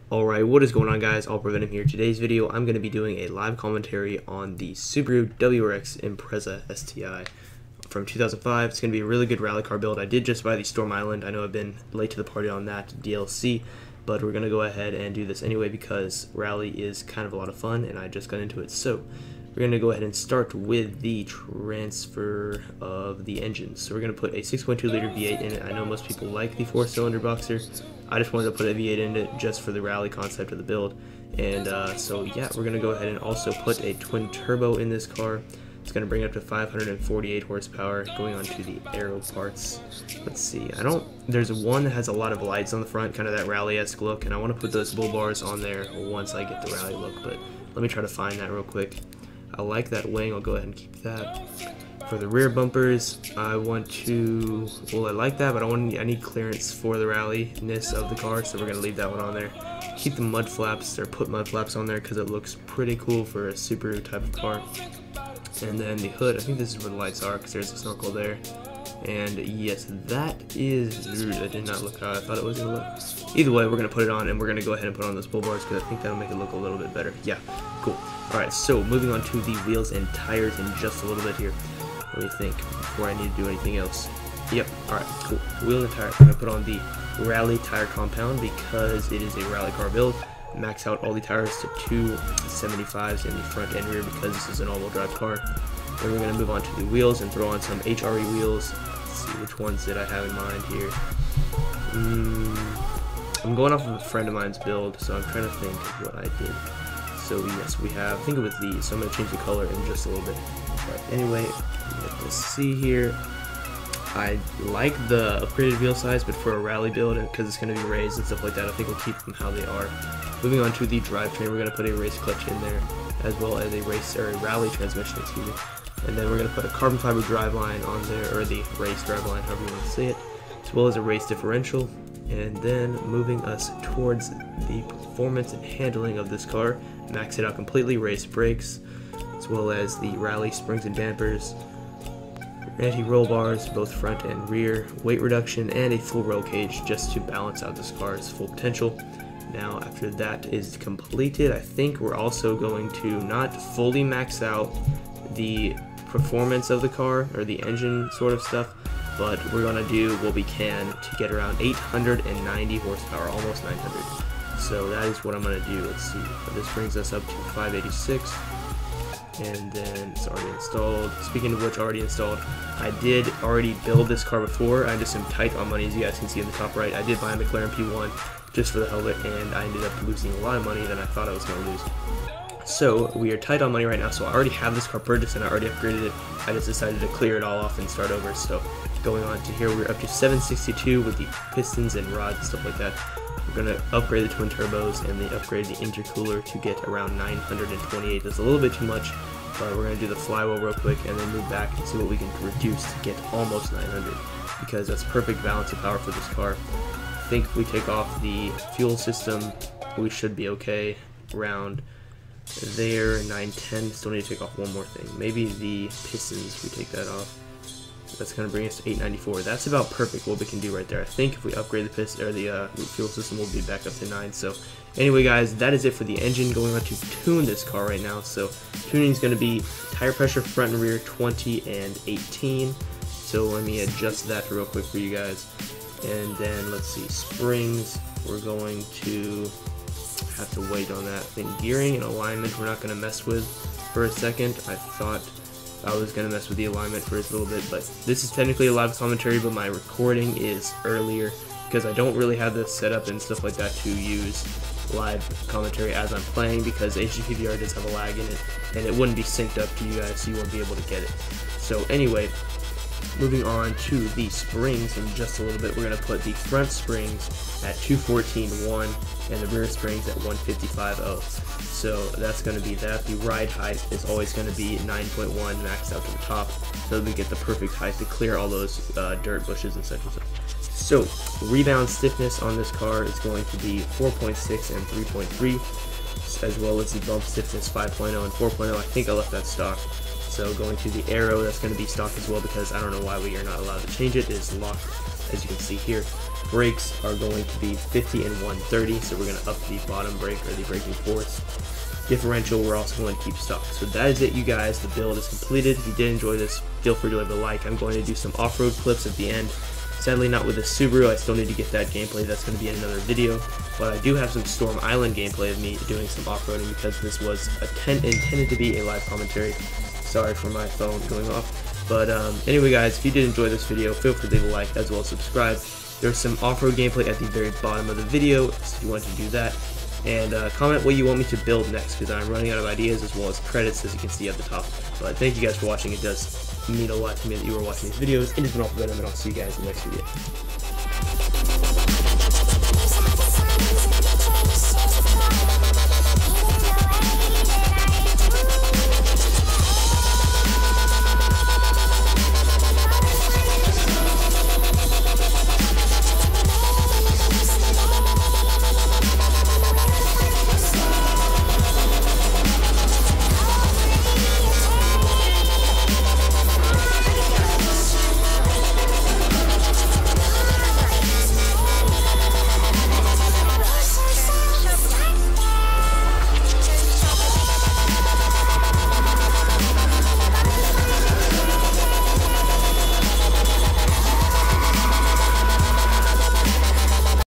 Alright, what is going on, guys? All Preventive here. Today's video, I'm going to be doing a live commentary on the Subaru WRX Impresa STI from 2005. It's going to be a really good rally car build. I did just buy the Storm Island. I know I've been late to the party on that DLC, but we're going to go ahead and do this anyway because rally is kind of a lot of fun and I just got into it. So we're going to go ahead and start with the transfer of the engine. So we're going to put a 6.2 liter V8 in it. I know most people like the 4-cylinder boxer. I just wanted to put a V8 in it just for the rally concept of the build. And so yeah, we're going to go ahead and also put a twin turbo in this car. It's going to bring it up to 548 horsepower. Going on to the aero parts. Let's see. There's one that has a lot of lights on the front, kind of that rally-esque look, and I want to put those bull bars on there once I get the rally look, but let me try to find that real quick. I like that wing. I'll go ahead and keep that. For the rear bumpers, I want to, well, I like that, but I need clearance for the rally-ness of the car, so we're going to leave that one on there. Keep the mud flaps, or put mud flaps on there because it looks pretty cool for a Subaru type of car. And then the hood, I think this is where the lights are because there's a snorkel there. And yes, that did not look how I thought it was going to look. Either way, we're going to put it on, and we're going to go ahead and put on those bull bars because I think that'll make it look a little bit better. Yeah, cool. Alright, so moving on to the wheels and tires in just a little bit here. What do you think before I need to do anything else? Yep, alright, cool. Wheels and tires. I'm going to put on the rally tire compound because it is a rally car build. Max out all the tires to 275s in the front and rear because this is an all-wheel drive car. Then we're going to move on to the wheels and throw on some HRE wheels. Let's see, which ones did I have in mind here? I'm going off of a friend of mine's build, so I'm trying to think of what I did. So yes, we have, I think it was these, so I'm going to change the color in just a little bit. But anyway, let's see here. I like the upgraded wheel size, but for a rally build, because it's going to be raised and stuff like that, I think we'll keep them how they are. Moving on to the drivetrain, we're going to put a race clutch in there, as well as a rally transmission, excuse me. And then we're going to put a carbon fiber driveline on there, or the race driveline, however you want to say it, as well as a race differential. And then moving us towards the performance and handling of this car, max it out completely, race brakes, as well as the rally springs and dampers, anti-roll bars, both front and rear, weight reduction, and a full roll cage just to balance out this car's full potential. Now, after that is completed, I think we're also going to not fully max out the performance of the car, or the engine sort of stuff, but we're going to do what we can to get around 890 horsepower, almost 900. So that is what I'm going to do. Let's see. This brings us up to 586. And then it's already installed. Speaking of which, already installed, I did already build this car before. I just am tight on money, as you guys can see in the top right. I did buy a McLaren P1 just for the hell of it, and I ended up losing a lot of money than I thought I was going to lose. So we are tight on money right now, so I already have this car purchased and I already upgraded it. I just decided to clear it all off and start over. So going on to here, we're up to 762 with the pistons and rods and stuff like that. We're going to upgrade the twin turbos and then upgrade the intercooler to get around 928. That's a little bit too much, but we're going to do the flywheel real quick and then move back and see what we can reduce to get almost 900, because that's perfect balance of power for this car. I think if we take off the fuel system, we should be okay around there. 910. Still need to take off one more thing. Maybe the pistons, we take that off. That's going to bring us to 894. That's about perfect what we can do right there. I think if we upgrade the piston or the fuel system, we'll be back up to 9. So anyway, guys, that is it for the engine. Going on to tune this car right now. So tuning is going to be tire pressure front and rear 20 and 18. So let me adjust that real quick for you guys. And then let's see, springs, we're going to have to wait on that. Then gearing and alignment, we're not going to mess with for a second. I thought I was going to mess with the alignment for a little bit, but this is technically a live commentary, but my recording is earlier because I don't really have this set up and stuff like that to use live commentary as I'm playing, because HDPVR does have a lag in it and it wouldn't be synced up to you guys, so you won't be able to get it. So anyway, moving on to the springs in just a little bit, we're going to put the front springs at 214.1 and the rear springs at 155.0. So that's going to be that. The ride height is always going to be 9.1 maxed out to the top, so that we get the perfect height to clear all those dirt bushes and such and such. So rebound stiffness on this car is going to be 4.6 and 3.3, as well as the bump stiffness 5.0 and 4.0. I think I left that stock. So going to the aero, that's going to be stock as well, because I don't know why we are not allowed to change it. It is locked, as you can see here. brakes are going to be 50 and 130, so we're going to up the bottom brake or the braking force. Differential we're also going to keep stock. So that is it, you guys. The build is completed. If you did enjoy this, feel free to leave a like. I'm going to do some off-road clips at the end. Sadly not with the Subaru, I still need to get that gameplay, that's going to be in another video, but I do have some Storm Island gameplay of me doing some off-roading because this was intended to be a live commentary. Sorry for my phone going off, but anyway guys, if you did enjoy this video, feel free to leave a like as well as subscribe. There's some off-road gameplay at the very bottom of the video if you want to do that, and comment what you want me to build next because I'm running out of ideas as well as credits as you can see at the top. But thank you guys for watching. It does mean a lot to me that you are watching these videos. It has been all for them, and I'll see you guys in the next video.